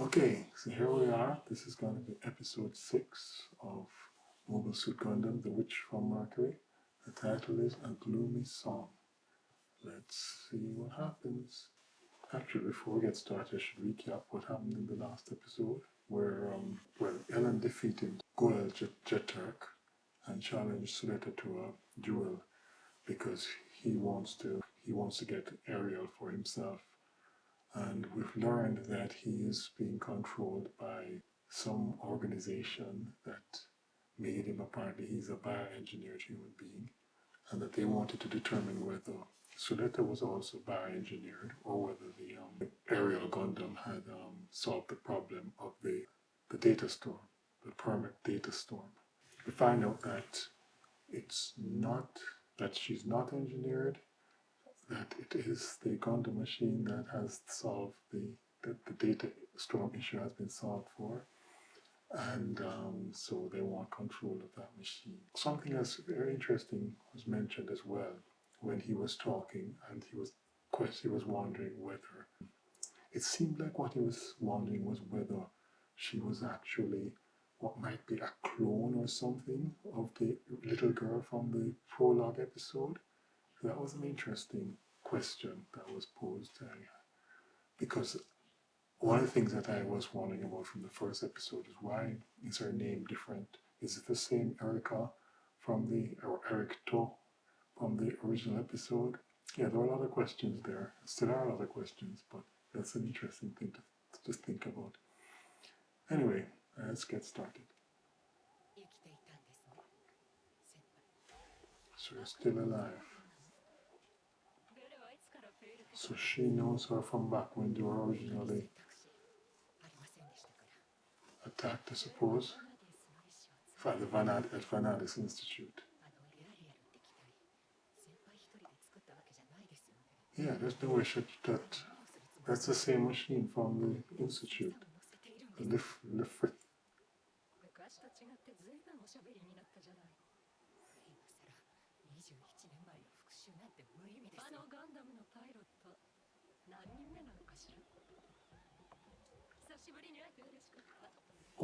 Okay, so here we are. This is going to be episode 6 of Mobile Suit Gundam, The Witch from Mercury. The title is A Gloomy Song. Let's see what happens. Actually, before we get started, I should recap what happened in the last episode, where Elan defeated Goel Jeturk and challenged Suletta to a duel because he wants to get Ariel for himself. And we've learned that he is being controlled by some organization that made him, apparently he's a bioengineered human being, and that they wanted to determine whether Suletta was also bioengineered or whether the Ariel Gundam had solved the problem of the data storm, the permit data storm. We find out that it's not, that she's not engineered, that it is the Gundam machine that has solved the data storm issue has been solved for, and so they want control of that machine. Something that's very interesting was mentioned as well when he was talking, and he was wondering whether, it seemed like what he was wondering was whether she was actually what might be a clone or something of the little girl from the prologue episode. That was an interesting question that was posed, because one of the things that I was wondering about from the first episode is, why is her name different? Is it the same Erica or Ericto from the original episode? Yeah, there are a lot of questions there. Still are a lot of questions, but that's an interesting thing to just think about. Anyway, let's get started. So you're still alive. So she knows her from back when they were originally attacked, I suppose, at the Vanadis Institute. Yeah, there's no way that's the same machine from the Institute. The Lifrit.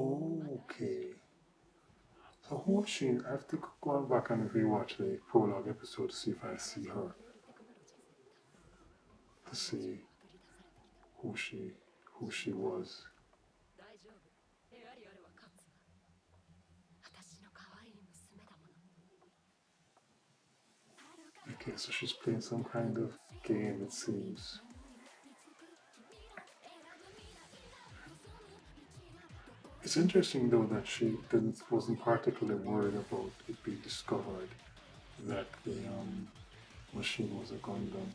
Okay. So who is she? I have to go back and rewatch the prologue episode to see if I see her. To see who she was. Okay, so she's playing some kind of game, it seems. It's interesting though that she wasn't particularly worried about it being discovered that the machine was a Gundam.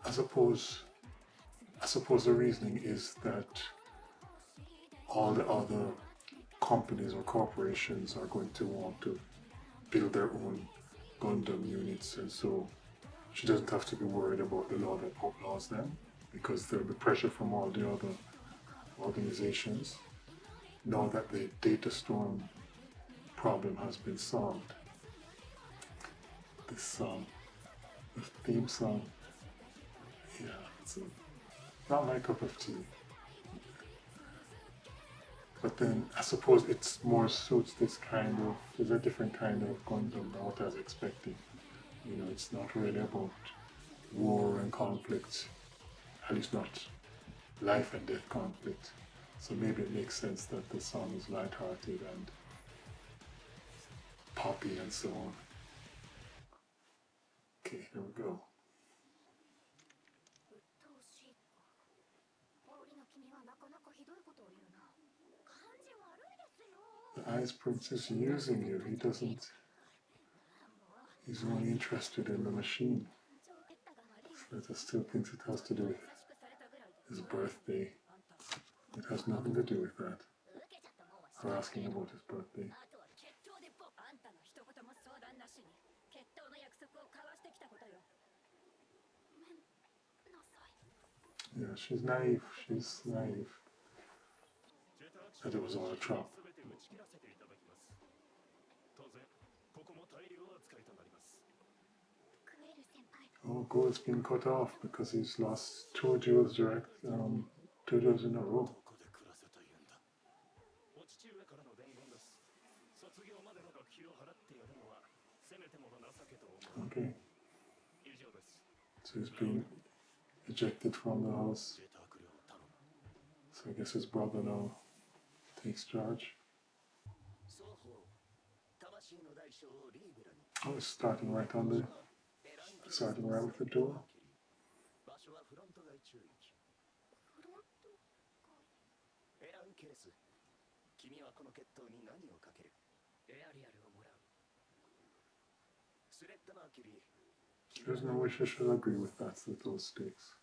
I suppose the reasoning is that all the other companies or corporations are going to want to build their own Gundam units, and so she doesn't have to be worried about the law that outlaws them, because there'll be pressure from all the other organizations now that the data storm problem has been solved. This song, the theme song, yeah, it's not my cup of tea. But then I suppose it's more suits this kind of, there's a different kind of Gundam than what I was expecting. You know, it's not really about war and conflict, at least not life and death conflict. So maybe it makes sense that the song is lighthearted and poppy and so on. Okay, here we go. The Ice Prince is using you. He's only interested in the machine. Sletta still thinks it has to do with his birthday. It has nothing to do with that. Her asking about his birthday. Yeah, she's naive. That it was all a trap. Oh, goal's been cut off because he's lost two duels two duels in a row. Okay. So he's been ejected from the house. So I guess his brother now takes charge. Oh, it's starting right with the duel. There's no wish I should agree with that, with those stakes.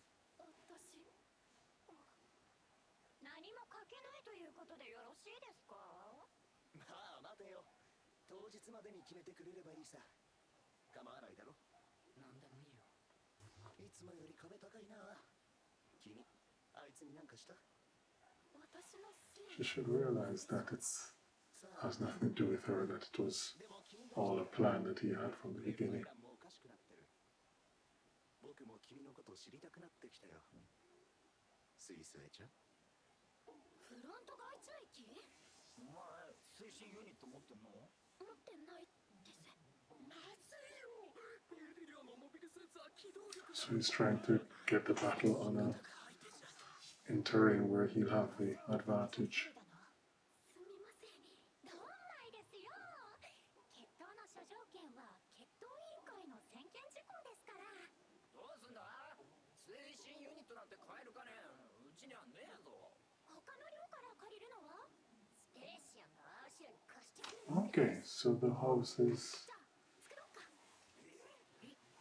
She should realize that it has nothing to do with her, that it was all a plan that he had from the beginning. So he's trying to get the battle on in terrain where he'll have the advantage. Okay, so the houses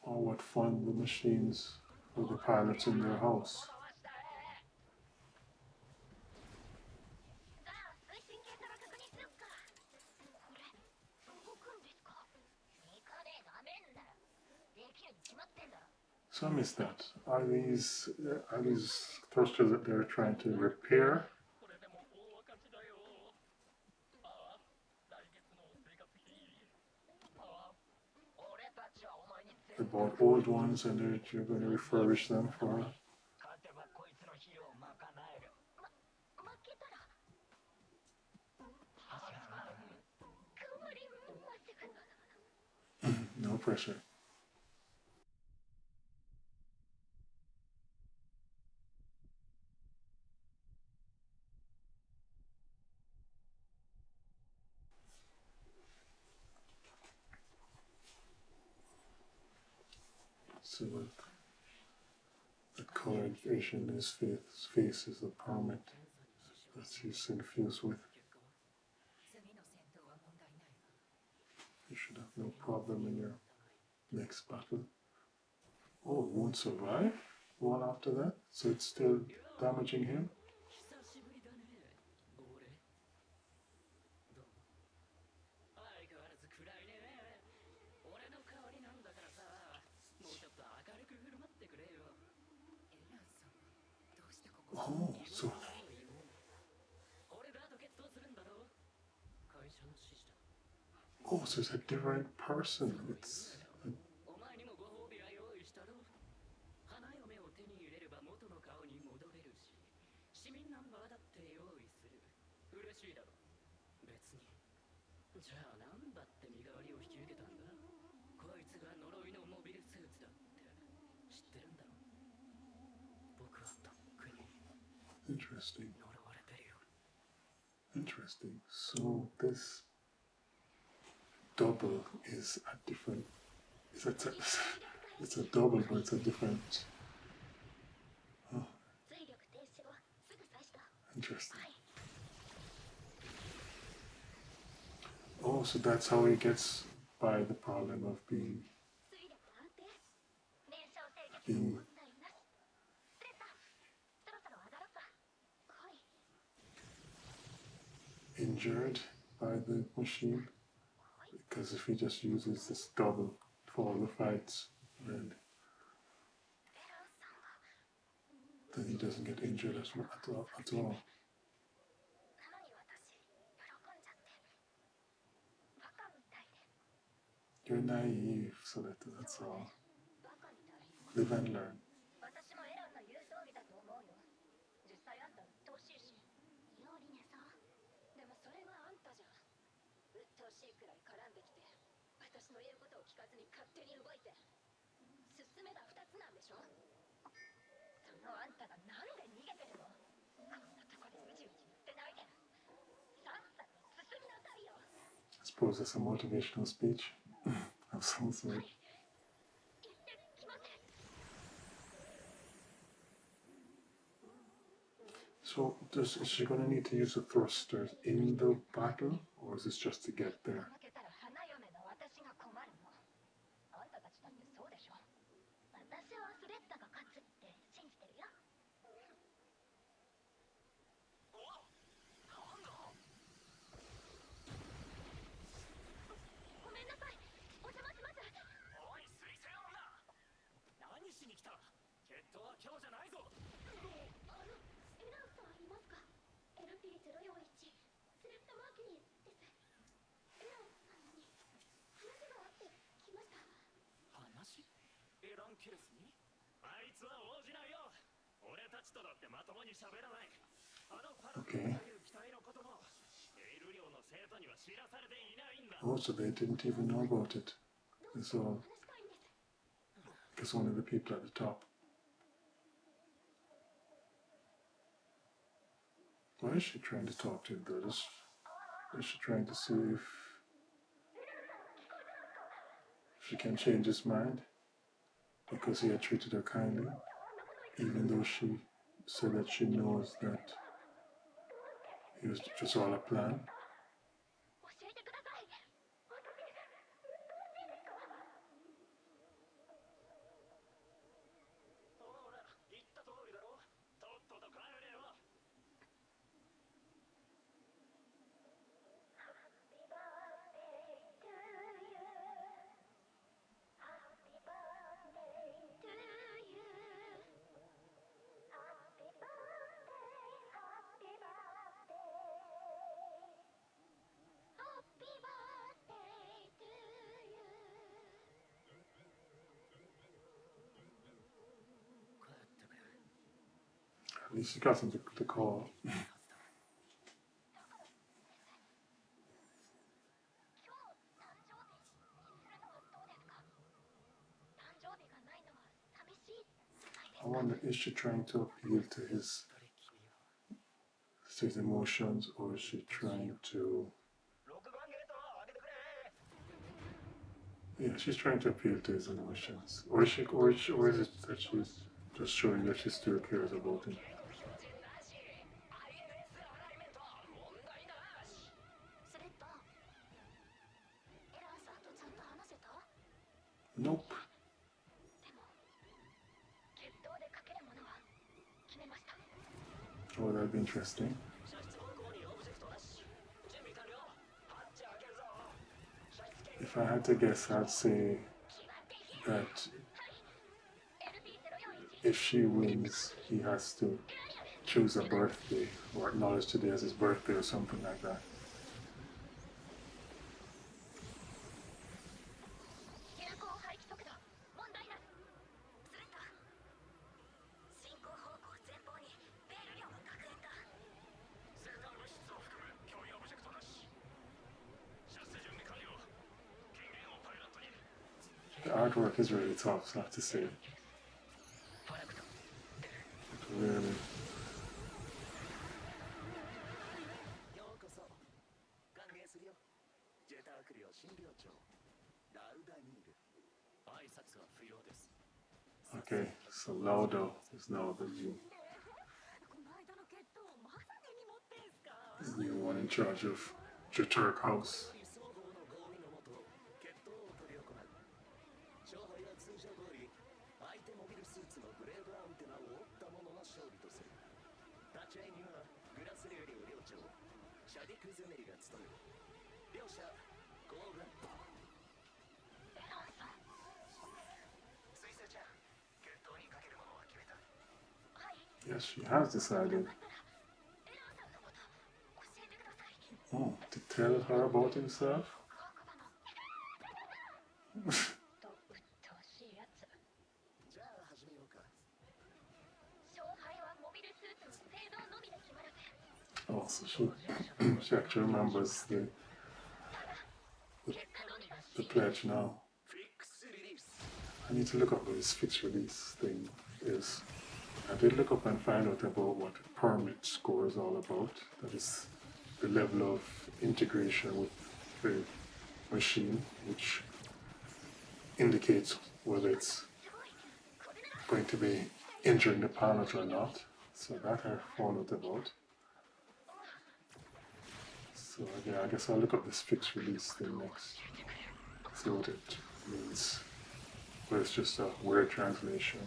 are what fund the machines for the pilots in their house. So I missed that. Are these thrusters that they're trying to repair? They bought old ones and you're going to refurbish them for. No pressure. So the colored vision in his face is the permit that he's infused with. You should have no problem in your next battle. Oh, it won't survive? One after that? So it's still damaging him? Oh, so it's a different person. It's interesting. Interesting. So this double is a different. It's a double, but it's a different. Oh, interesting. Oh, so that's how he gets by the problem of being injured by the machine, because if he just uses this double for all the fights, then he doesn't get injured at all. You're naive, so that's all. Live and learn. 私もエランの言う通りだと思うよ。実際あんた鬱陶しいし。よりねさ。でもそれはあんたじゃん。鬱陶しいくらい絡んできて、私の言うことを聞かずに勝手に動いて。進めが2つなんでしょ。そのあんたがなんで逃げてるの。こんなとこでうじうじ言ってないで。さっさと進みなさいよ。I suppose that's a motivational speech of some sort. So, is she going to need to use the thrusters in the battle, or is this just to get there? 負けたら花嫁の私が困るの。あんたたちだってそうでしょ。私はスレッタが勝つって信じてるよ。ごめんなさい。お邪魔します。おい、水星女。何しに来た。決闘は今日じゃないぞ。エランさんいますか。LP041スレッタ・マーキュリーです。エランさんに話があって来ました。話？エランケレスに？あいつは応じないよ。俺たちとだってまともに喋らない。あのファルコンという機体のこともエイル寮の生徒には知らされていないんだ。Oh, so they didn't even know about it. It's all, I guess only the people at the top. Why is she trying to talk to him though? Is she trying to see if she can change his mind? Because he had treated her kindly, even though she said that she knows that it was just all a plan. 教えてください。ほら、言った通りだろ。とっとと帰れよ。At least he got him to call. I wonder, is she trying to appeal to his emotions, or is she trying to... Yeah, she's trying to appeal to his emotions. Or is it that she's just showing that she still cares about him? Nope. Oh, that'd be interesting. If I had to guess, I'd say that if she wins, he has to choose a birthday or acknowledge today as his birthday or something like that. The artwork is really tough, I have to say. Really. Okay, so Laudo is now the new one in charge of Jaturk House. Yes, she has decided. Oh, to tell her about himself? Oh, so she actually remembers the pledge now. I need to look up what this fixed release thing is. I did look up and find out about what permit score is all about. That is the level of integration with the machine, which indicates whether it's going to be injuring the pilot or not. So that I found out about. So yeah, I guess I'll look up this fixed release thing next. See what it means. But it's just a weird translation.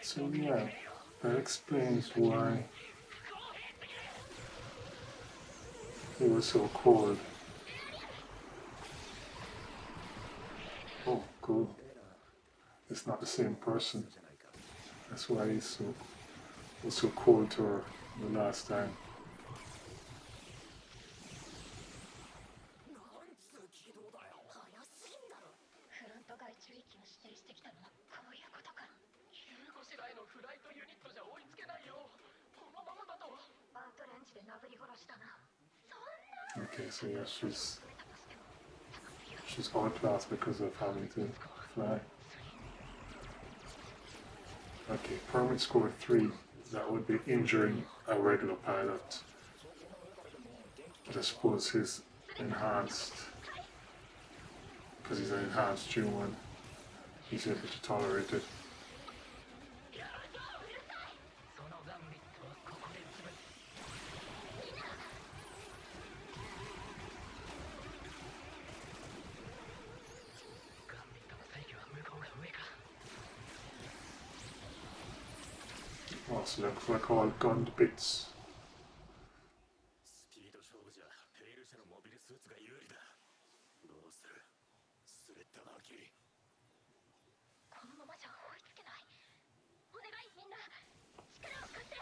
So yeah, that explains why he was so cold. Oh, cool. It's not the same person. That's why he was so cold to her the last time. フロント外宙域を指定してきたのはこういうことか。15世代のフライトユニットじゃ追いつけないよ。このままだとアウトレンジで殴り殺しだな。そんな。 Okay, so yeah, she's outclassed because of having to fly. Okay, permit score 3. That would be injuring a regular pilot. But I suppose he's enhanced. Because he's an enhanced G1, he's able to tolerate it. Oh, so they're called gun bits. スピード勝負じゃペイル社のモビルスーツが有利だ。どうする？スレッタ・マーキュリー。このままじゃ追いつけない。お願いみんな、力を貸して。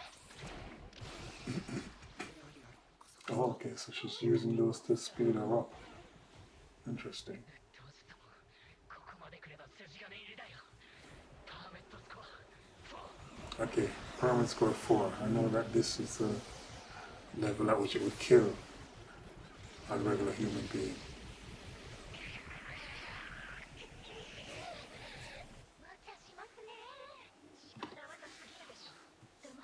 Oh, okay, so she's using those to speed her up. Interesting. Okay, permit score 4. I know that this is the level at which it would kill a regular human being. 無茶しますね。力技すぎるでしょ。でも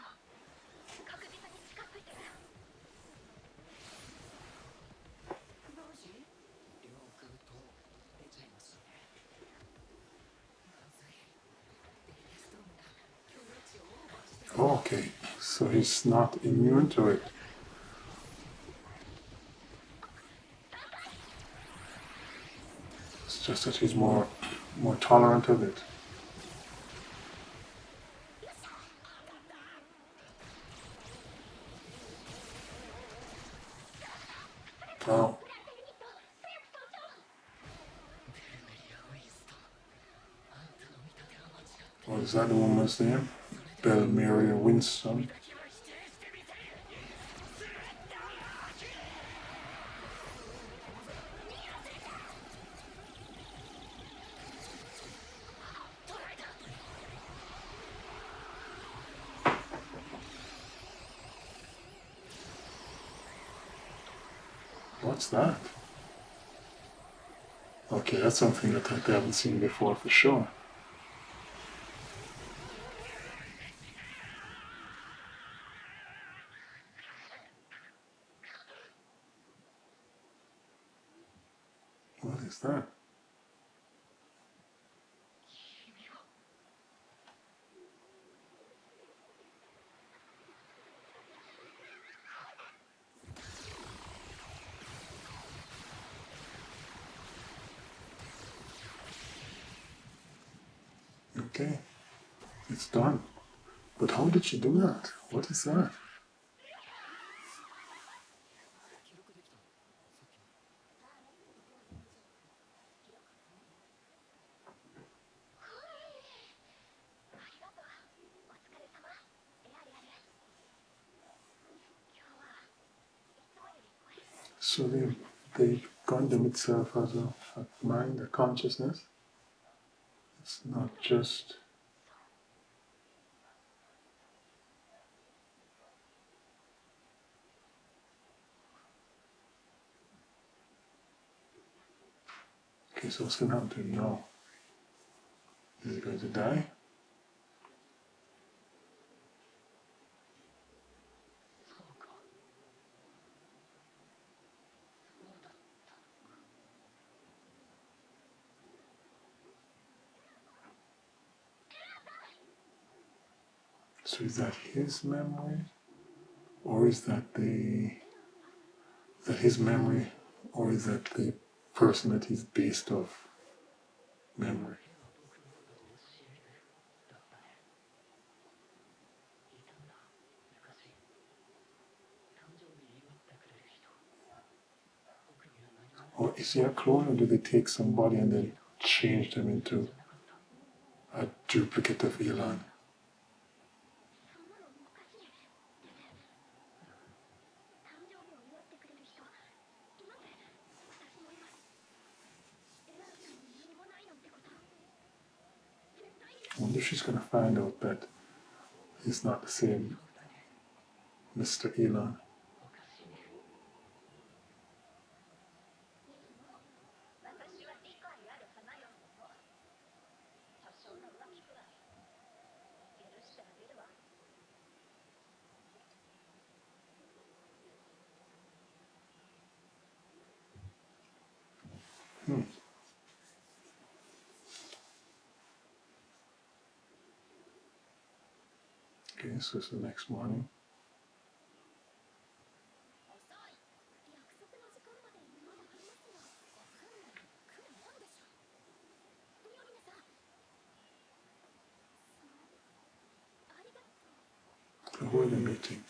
確実に近づいてる。マジ？両軍と出ちゃいますね。まずい。デリアストームが強度値をオーバーして。 Okay, so he's not immune to it. It's just that he's more tolerant of it. Oh. Oh, is that the woman's name? Belmeria Winston. What's that? Okay, that's something that I haven't seen before for sure. What is that? Okay, it's done. But how did she do that? What is that? So the Gundam itself has a mind, a consciousness. It's not just okay. So what's going to happen to him now? Is he going to die? So is that his memory, or is that his memory, or is that the person that he's based off memory? Or is he a clone, or do they take somebody and then change them into a duplicate of Elan? そんなのおかしい。誕生日を祝ってくれる人います。私もいます。エランさんに何もないなんてこと絶対に I wonder if she's going to find out that he's not the same Mr. Elan. 私は理解ある花よ。多少の浮気くらい許してあげるわ。Okay, so it's the next morning. 遅い。約束の時間までまだありますが。5分も来るもんでしょ。ミオリネさん。ありがとう。 So who are they meeting?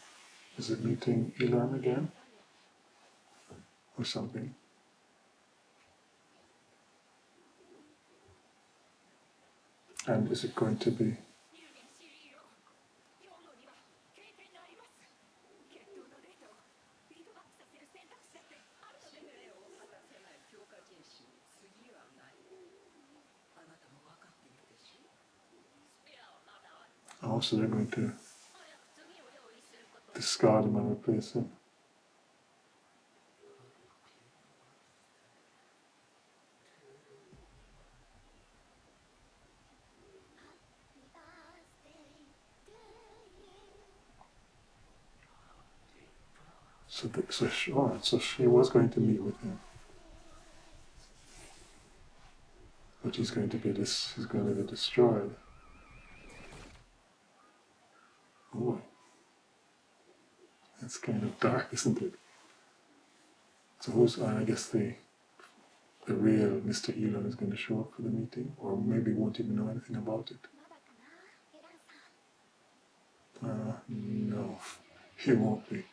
Is it meeting Elan again? Or something? And is it going to be 入電 CEO 今日のには経験があります。決闘のデータをフィードバックさせる選択肢だってあるので。使命を果たせない強化人種に次はない。あなたも分かっているでしょ。スペアはまだある。 oh, so they're going to 早く次を用意すること。 discard him and replace him? So she was going to meet with him, but he's going to be destroyed. Boy, that's kind of dark, isn't it? So who's I guess the real Mr. Elan is going to show up for the meeting, or maybe won't even know anything about it. まだかな、エランさん。 No, he won't be.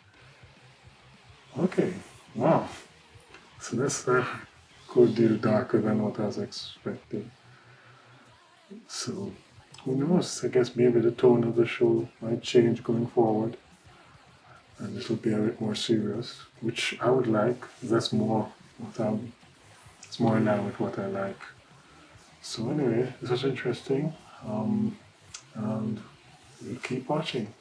Okay, wow. So that's a good deal darker than what I was expecting. So, who knows? I guess maybe the tone of the show might change going forward. And it'll be a bit more serious, which I would like. That's more it's more in line with what I like. So anyway, this was interesting. And we'll keep watching.